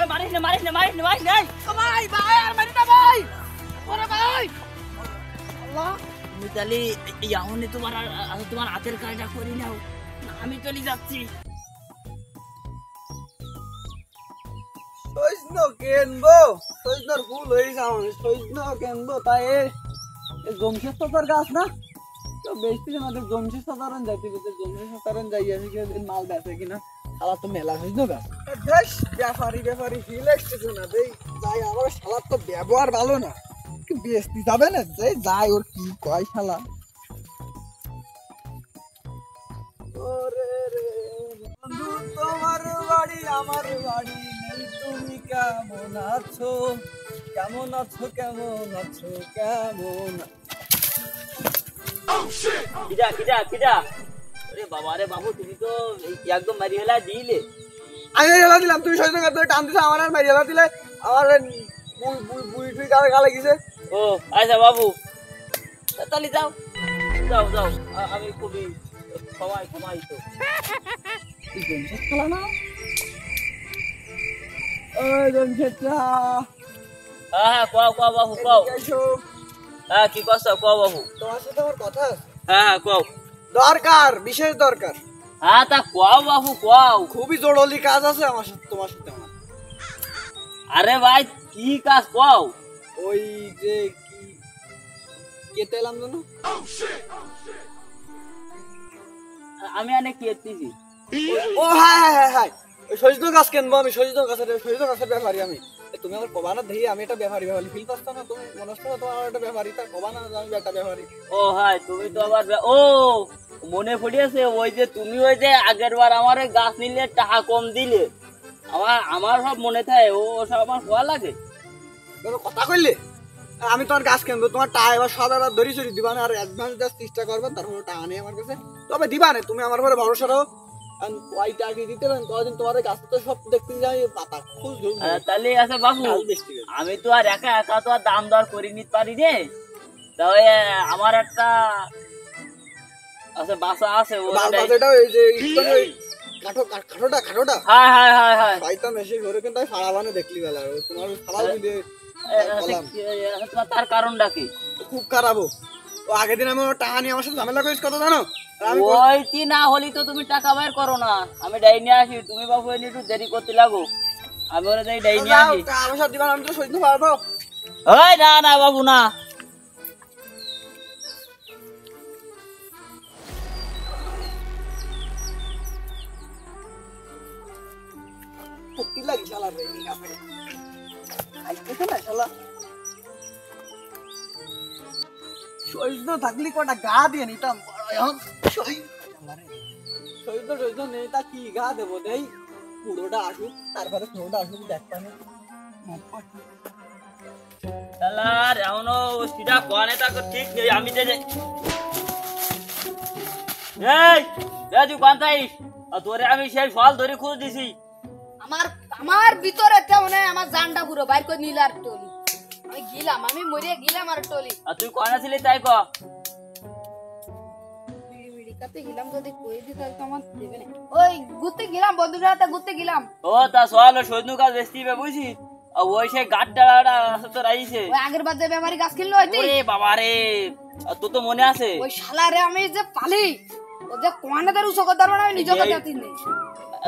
মারিস না ভাই ভাই আর মারি না ভাই ওরে ভাই আল্লাহ মিতালি ইয়াহনে তোমার হাতের কাজটা করি নাও আমি চলে যাচ্ছি সৈন্য কেনবো সৈন্যর ফুল হয়ে যাও সৈন্য কেনবো তাই জমশেদ সতার গাছ না তো বেশি আমাদের জমশেদ সাধারণ যাইতে জমশেদ সাধারণ যাই আমি মাল বেচে কিনা শালা তো মেলা সৈন্য গাছ বেশ ব্যাপারি ফিল এসতেছে না দেই যাই আমার শালার তো ব্যবহার ভালো না কি বেচতে যাবে না যাই ওর কি কয় শালা ওরে রে বন্ধু তোমার বাড়ি আমার বাড়ি নেই তুমি কেমন আছো কিডা আরে বাবা রে বাবু তুমি তো একদম মারি হেলা দিলে আমি হেলা দিলাম তুমি সৈন্য গাছ টান দিছো আমার আর মারি হেলা দিলে আমার বুই টুই গালে গেছে ও আচ্ছা বাবু তাহলে যাও আমি খুবই সময় তো জমশেদ খেলা না ওই জমশেদটা হ্যাঁ কোয়া বাবু কোয়া হ্যাঁ কি কষ্ট কোয়া বাবু তোমার সাথে আমার কথা হ্যাঁ কোয়া দরকার বিশেষ দরকার হ্যাঁ তা কোয়া বাবু কোয়াও খুবই জরুরি কাজ আছে আমার সাথে তোমার সাথে আমার আরে ভাই কি কাজ কোয়াও ওই যে কি কেতে এলাম জানো আমি অনেক কেতেছি ও হ্যাঁ ওই সজনো গাছ কিনবো আমি সজনো গাছের ব্যাপারী আমি তুমি আমার কবানা দেখি আমি একটা ব্যাপারী ফিল পাচ্ছ না তুমি মনে হচ্ছে না তোমার একটা ব্যাপারী তা কবানা আমি একটা ব্যাপারী ও হ্যাঁ তুমি তো আবার ও মনে পড়িয়েছে ওই যে তুমি ওই যে আগের বার আমার গাছ নিলে টাকা কম দিলে আমার সব মনে থাকে ও সব আমার হওয়া লাগে কথা কইলে আমি তোমার গাছ কিনবো তোমার টাকা এবার সব এবার ধরি চড়ি দিবা না আর অ্যাডভান্স দেওয়ার চেষ্টা করবে তারপরে টাকা নেই আমার কাছে তবে দিবা না তুমি আমার ঘরে ভরসা রাখো কয়টা কি দিতে পারেন কয়দিন তোমার গাছ তো সব দেখতে যাই পাতা খুব তাহলে আছে বাবু আমি তো আর একা তো আর দাম দর করে নিতে পারি রে তবে আমার একটা আচ্ছা বাসা আছে বাসাটা ওই যে খাটোটা হ্যাঁ পাইতাম এসে ঘরে কিন্তু ফাড়া বানে দেখলি বেলা তোমার ফাড়া দিলে তার কারণটা কি খুব খারাপ ও আগের দিন আমি টাকা নিয়ে আমার সাথে ঝামেলা করিস কথা জানো ওইটি না হলি তো তুমি টাকা বের করো না আমি ডাই নিয়ে আসি তুমি বাবু একটু দেরি করতে লাগো আমি ওরা ডাই নিয়ে আসি আমার সাথে দিবা আমি তো সইতে পারবো ওই না বাবু না ফুটি লাগি শালা রে নি কাপে আইতেছে না শালা সইজ থাকলি কোটা গা দিয়ে নিতাম এখন সইজ নেই তা কি গা দেবো দেই পুরোটা আসুক তারপরে পুরোটা আসুক দেখতাম শালার এমনও সিধা কোয়ানে তা ঠিক নেই আমি যে এই তুই কোনটাইস তোরে আমি সেই ফল ধরে খুঁজ দিছি আমার ভিতরে তেমন আমার জানটা পুরো বাইর করে নিল আর টলি আমি মরিয়া গিলাম আর টলি আর তুই কোনা ছিলি তাই ক মিডিকাতে গিলাম যদি কই দি তাহলে তো আমার দেবে না ওই ঘুরতে গিলাম বন্ধুরা সাথে ঘুরতে গিলাম ও তা সওয়াল সৈন্য গাছ বেচতিবে বুঝি আর ওই সে গাছ ডালাটা তো রাইছে ওই আগের বার যে বেমারি গাছ কিনলো হইতে ওরে বাবা রে তো তো মনে আছে ওই শালারে আমি যে পালি ও যে কোয়ানাদের উসো করতে পারবো না আমি নিজে কথা তিন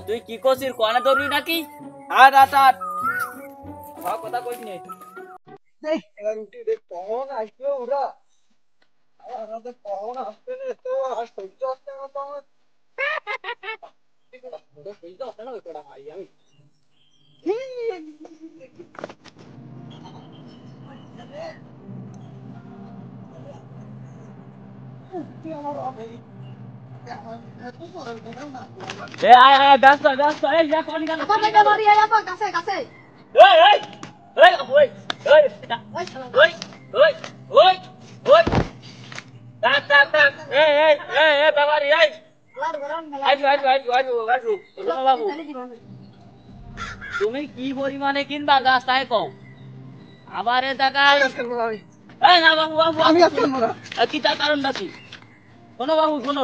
তুই কি করছিস কোয়ানা ধরবি নাকি হাট কথা কইস নে দেখ এবার উঠি দেখ কখন আসবে ওরা আমাদের কখন আসবে না তো আর সহ্য আসছে না তো আমার সহ্য আসছে না ওই কটা ভাই আমি আয় ব্যস্ত এই যা কোন গেল মারি আয়া তো কাছে তুমি কি পরিমাণে কিনবা গাছ তাই কও আবার কি তার কারণটা কি শোনো বাবু শোনো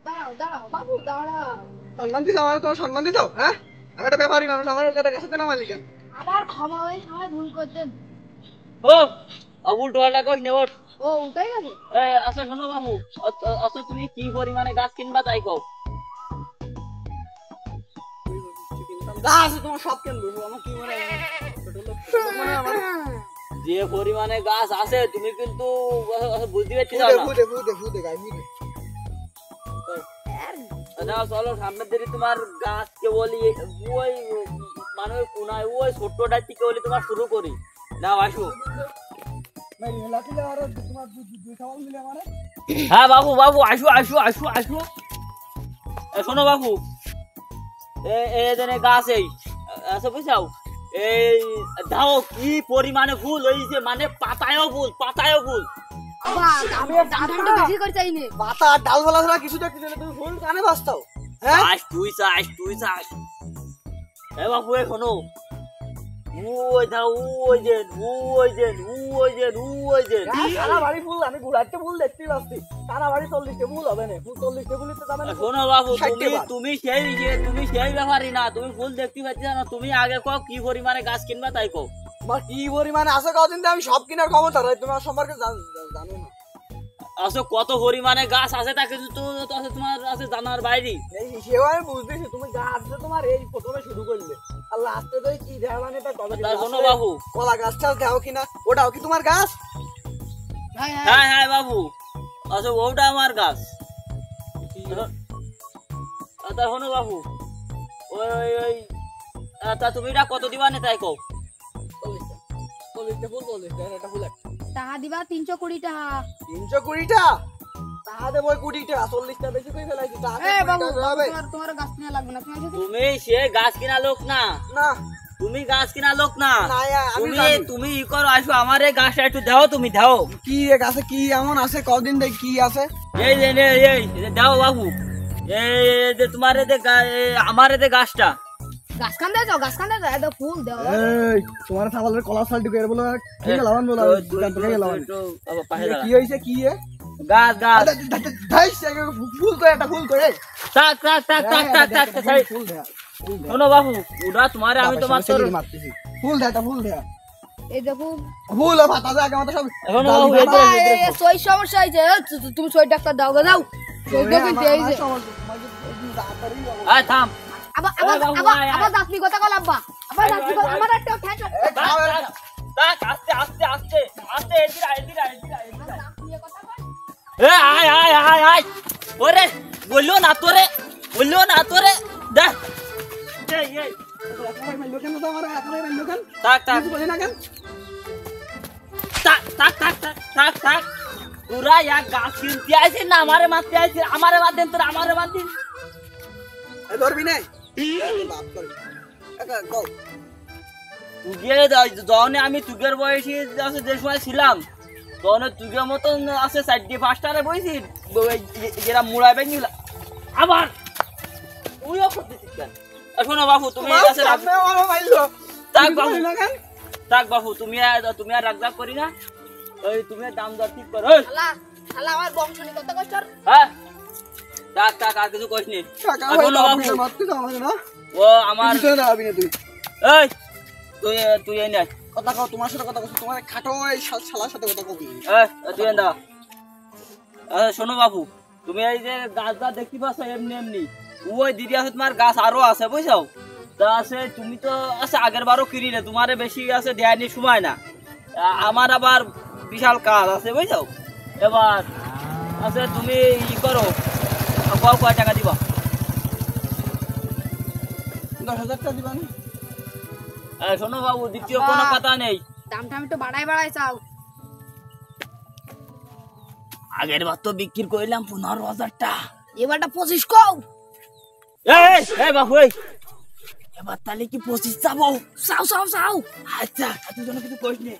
দাঁড়াও বাবু দাঁড়াও সম্মান দিতে আমার তোমার সম্মান দিতে হ্যাঁ আমি একটা ব্যাপারী মানুষ, আমার কাছে কেন মালিকা? আমার ক্ষমা হয়, আমার ভুল করতেন। ও আবুল টোয়ালা কই নে ওঠ। ও উঠাই গেছে। আচ্ছা শোনো বাবু, আচ্ছা তুমি কি পরিমাণে গাছ কিনবা তাই কও। গাছ তোমার সব কিনবো, আমার কি মনে হয় মানে আমার যে পরিমাণে গাছ আছে তুমি কিন্তু বুঝতে পারছি না। ফুদে গাই ফুদে। না চলো সামনের দিকে তোমার গাছ কে বলি ওই মানে কোনায় ওই ছোট্টটার থেকে বলি তোমার শুরু করি না আসো। মানে লাকিলে আর তোমার দুই খাওয়া মিলে আমারে। হ্যাঁ বাবু বাবু আসো আসো আসো আসো। শোনো বাবু, এখানে গাছ এই আচ্ছা বুঝাও এই দাও কি পরিমাণে ফুল হয়েছে, মানে পাতায়ও ফুল পাতায়ও ফুল। আমি দামটা বেশি করে চাইনি। পাতা আর ডালপালা ছাড়া কিছু দেখতে তুমি ফুল কানে বাঁচতাও। হ্যাঁ তুই চাস এ বাবু এ শোনো, ওই দাও ওই যে সারা বাড়ি ফুল, আমি ঘুরাতে ফুল দেখতেই পাচ্ছি। সারা বাড়ি 40টা ফুল হবে না, 40টা ফুলই তো যাবে না। শোনো বাবু তুমি সেই ব্যাপারই না, তুমি ফুল দেখতে পাচ্ছি না, তুমি আগে কও কি পরিমাণে গাছ কিনবা তাই কও। তোমার কি পরিমাণে আছে কদিন আমি সব কেনার ক্ষমতা নাই, তোমার সম্পর্কে জানো না। আচ্ছা কত পরিমাণে গাছ আছে তা কিন্তু তোমার আছে জানার বাইরে। এই হিসেবে আমি বুঝতেছি তুমি গাছ যে তোমার এই প্রথমে শুরু করলে আর লাস্টে তো কি দেওয়া মানে তা কবে। শোনো বাবু, কলা গাছ টাছ দাও কিনা, ওটাও কি তোমার গাছ? হ্যাঁ হ্যাঁ বাবু, আচ্ছা ওটা আমার গাছ। তা শোনো বাবু, ওই তা তুমি এটা কত দিবা না তাই কও। 40টা ফুল 40টা একটা ফুল একটা। টাকা দিবা 320 টাকা। 320টা টাকা দেবো 20টা, 40টা বেশি করে ফেলাইছি। এ বাবু তোমার গাছ কিনা লাগবে না, তুমি সে গাছ কিনা লোক না, না তুমি গাছ কিনা লোক না। আমি তুমি ই করো আসো আমার এই গাছটা একটু দাও, তুমি দাও। কি গাছে কি এমন আছে কদিন দেখ কি আছে? এই দাও বাবু, এই যে তোমার আমার এই গাছটা গাছ কান দাও, গাছ কান দাও, এত ফুল দাও। এই তোমার ছাগলের কলা সালটি করে বলো কি লাগান বলো দোকান থেকে লাগান। কি হইছে কি এ গাছ ধাইস ফুল তো একটা ফুল তো এই টাক ফুল দে। শোনো বাবু, ওটা তোমারে আমি তোমার তোর মারতেছি, ফুল দে একটা ফুল দে। এই দেখো ফুল পাতা জায়গা মত সব। শোনো বাবু, এই সই সমস্যা হইছে, তুমি সই ডাক্তার দাও গো, দাও সই দেখে এই যে আয় থাম। আবার দাঁতনি কথা কল আব্বা, আবার দাঁতনি কথা আমার একটা ফ্যান টাক আস্তে আস্তে আস্তে আস্তে এদিরা দাঁতনি কথা কল। এ আয় ওরে বললো না তোরে দেখ এই ভাই মাইলো কেন তো আমার এখন মাইলো কেন? টাক কিছু বলি না কেন? টাক তোরা এক গাছ কিনতে আইছিস না আমারে মারতে আইছিস? আমারে মার দেন তোরা, আমারে মার দিন। এ ধরবি নাই বাপ করে একা গো তুগে যখন আমি তুগের বয়সী আছে যে সময় ছিলাম তখন তুগের মতন আছে 4-5টারে বইছি যেটা মুড়াই বেঙ্গি আবার তুইও করতেছিস কেন? শোনো বাবু তুমি আছে মাইলো তাক বাবু তুমি আর রাগ করি না, ওই তুমি দাম দর ঠিক করো। শালা আমার বংশনি কথা কইছ। হ্যাঁ টাক আর কিছু কইস নি। শোনো বাবু ও আমার এই তুই এই নাই কথা কও, তোমার সাথে কথা কইছি, তোমার খাটো এই শালার সাথে কথা কই। তুই এন্দা। শোনো বাবু, তুমি এই যে গাছ দেখতে পাচ্ছ এমনি ওই দিদি আছে তোমার গাছ আরো আছে বুঝছো, তা আছে তুমি তো আছে আগের বারও কিনিলে, তোমারে বেশি আছে দেয়নি সময় না, আমার আবার বিশাল কাজ আছে বুঝছো। এবার আছে তুমি ই করো, কয় টাকা দিবা? 10,000 টাকা দিবা না? শোনো বাবু, দ্বিতীয় কোনো কথা নেই, দামটা আমি তো বাড়াই চাও। আগের বার তো বিক্রি করলাম 15,000 টাকা, এবারটা 25 কও। এই বাবু এবার তাহলে কি 25 চাবো? চাও। আচ্ছা তুই যেন কিছু করিস নে।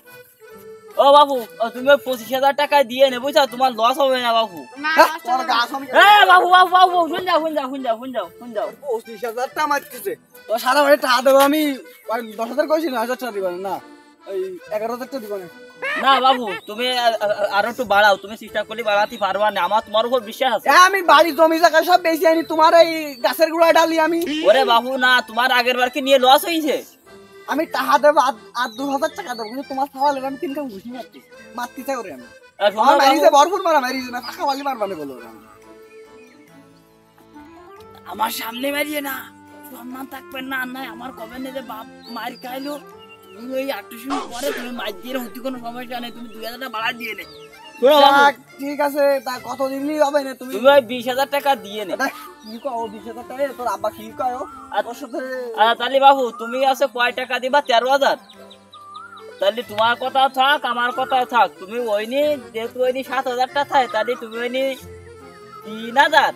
ও বাবু তুমি 25,000 টাকা দিয়ে নে বুঝছো, তোমার লস হবে না বাবু। তোমার গাছ আমি বাবু শুন যাও 25,000 টাকা মারতেছে তো সারা বাড়ি টাকা দেবো আমি 10,000 কইছি না 1,000 টাকা দিবা না? ওই 11,000 টাকা দিব না। না বাবু তুমি আরো একটু বাড়াও, তুমি চেষ্টা করলে বাড়াতে পারবা না, আমার তোমার উপর বিশ্বাস আছে। আমি বাড়ি জমি জায়গা সব বেশি আনি, তোমার এই গাছের গুঁড়া ডালি আমি। ওরে বাবু না, তোমার আগের বার কি নিয়ে লস হয়েছে? আমি টাকা দেবো, আর 2,000 টাকা দেবো, কিন্তু তোমার খাওয়ালে আমি 3 কাম ঘুষি মারতে চাই করে আমি। আর শোনো আমার বাবু, মারিছে ভরপুর মারা মারিছে না, টাকা বালি মারবানে বলো ওরা। আমার সামনে মারিয়ে না, সম্মান থাকবেন না, আর নাই আমার কবে নেই যে বাপ মার খাইলো। তুমি ওই 8 সময় পরে তুমি মার দিয়ে হতে কোনো সমস্যা নেই, তুমি 2,000 টাকা বাড়া দিয়ে নে। শোনো বাবু, যাক, ঠিক আছে, তা কত দিনই হবে না তুমি? তুমি ওই 20,000 টাকা দিয়ে নে। দেখ, কি কও 20,000 টাকা? তোর আব্বা কি কয়? তোর সাথে তাহলে বাবু তুমি আছে কয় টাকা দিবা? 13,000। তাহলে তোমার কথা থাক, আমার কথা থাক, তুমি ওইনি যেহেতু ওইনি 7,000 টাকা থাকে, তাহলে তুমি ওইনি 3,000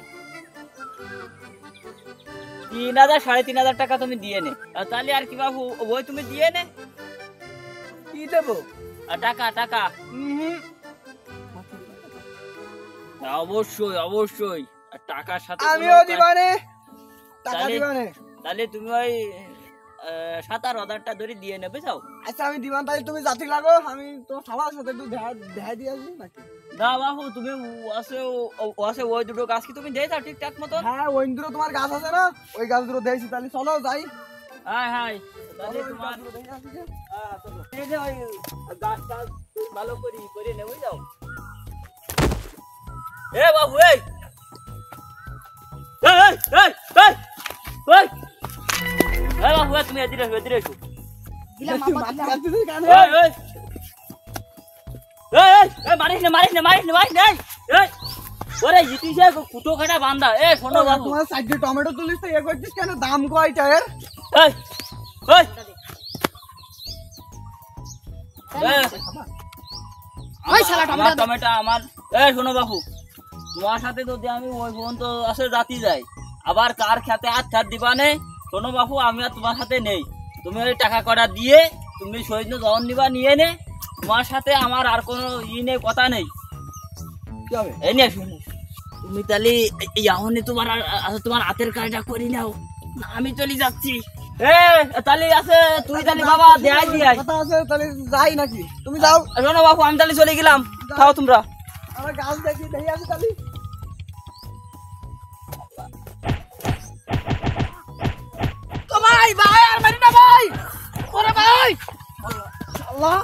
3,000 টাকা তুমি দিয়ে নে। তাহলে আর কি বাবু, ওই তুমি দিয়ে নে। কি দেবো? টাকা টাকা অবশ্যই অবশ্যই, আর টাকার সাথে আমিও দিবানে, টাকা তাহলে- দিবানে। তাহলে তুমি ওই 17,000 টাকা ধরে দিয়ে নেবে যাও। আচ্ছা আমি দিবান, তাই তুমি জাতি লাগো, আমি তো সবার সাথে একটু দেখা দিয়ে আসবো নাকি? না বাবু, তুমি ওয়াসে ওই দুটো গাছ কি তুমি দেয় ঠিকঠাক মতো? হ্যাঁ, ওই দুটো তোমার গাছ আছে না, ওই গাছ দুটো দিয়েছি, তাহলে চলো যাই। হ্যাঁ হ্যাঁ, তাহলে চলো, ওই তোমার গাছগুলো দেখে আসি গে। এই যে ওই গাছ টাছ ভালো করে নেবে যাও। এ বাবু, এই এই এই এই এই এই এই বাবু, তুমি এদিকে এসো। দিলাম তুই আব্বা, মাটি দিলাম। কাটতেছিস কেন? এই এই এই মারিস না এই ওরে ইতিসে কুটো কাটা বান্দা। এ শোনো বাবু, তোমার সাইডে টমেটো তুলিস তো এ করছিস কেন? দাম কয়টা এর? এই এই ওই শালা আমার টমেটো দে। টমেটো আমার। শোনো বাবু, তোমার সাথে যদি আমি ওই পর্যন্ত আসলে জাতি যাই, আবার কার খেতে হাত ছাড় দিবা নে। শোনো বাবু, আমি আর তোমার সাথে নেই, তুমি ওই টাকা কটা দিয়ে তুমি সৈন্য জন নিবা, নিয়ে নে। তোমার সাথে আমার আর কোনো নেই, কথা নেই। কি হবে? এই নে শুনো, তুমি তাহলে এখনই তোমার হাতের কাজটা করি নাও, আমি চলে যাচ্ছি। তাহলে আছে, তুই তাহলে বাবা দেয় দিয়ে আয়। কথা আছে, তাহলে যাই নাকি? তুমি যাও। শোনো বাবু, আমি তাহলে চলে গেলাম, খাও তোমরা। আমার গাছ দেখি দেখে আসি তাহলে। ভাই ভাই আর মারি না ভাই, ওরে ভাই। আল্লাহ